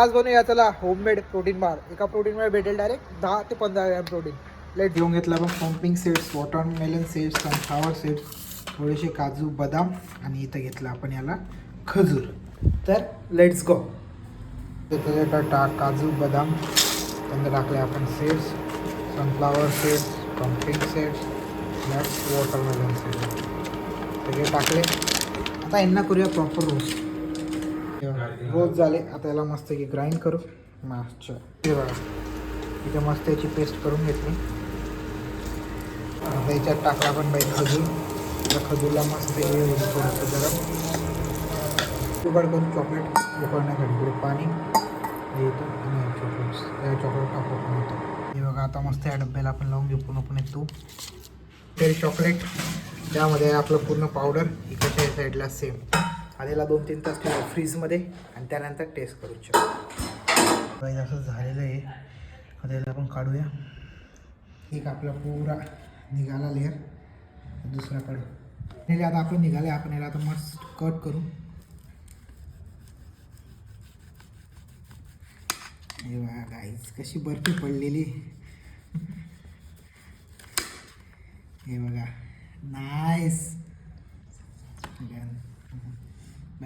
आज बनवूया चला होममेड प्रोटीन बार. एका प्रोटीन मध्ये भेटेल डायरेक्ट 10 ते 15 ग्रॅम प्रोटीन. लेट घेऊन घेतला आपण pumping seeds, watermelon seeds, sunflower seeds, थोडेसे काजू बदाम आणि इथं घेतलं आपण याला खजूर. तर लेट्स गो. त्याच्यात काजू बदाम, नंतर टाकले आपण seeds, sunflower seeds, pumping seeds, plus watermelon seeds सगळे टाकले. आता यांना करूया प्रॉपर रोस्ट. रोज झाले. आता याला मस्त की ग्राइंड करू. मागच्या हे बघा इथे मस्त याची पेस्ट करून घेतली. आता याच्यात टाकला आपण बाई खजूर. त्या खजूरला मस्त हे होईल थोडंसं गरम उघड करून चॉकलेट उकळण्यासाठी पुढे पाणी येतो आणि चॉकलेट्स चॉकलेट टाकू पण होतं. हे बघा आता मस्त या डब्याला आपण लावून घेऊ पूर्णपणे तूप तेल चॉकलेट. त्यामध्ये आपलं पूर्ण पावडर इकडच्या साईडला सेम. आधीला 2-3 तास ठेवलं फ्रीजमध्ये आणि त्यानंतर टेस्ट करू शकतो. असं झालेलं आहे. आता याला आपण काढूया. एक आपला पुरा निघाला लेअर, दुसरा काढू. नाही आता आपलं निघाले. आपण याला आता मस्त कट करू. हे बघा गाईज कशी बर्फी पडलेली. हे बघा नाईस.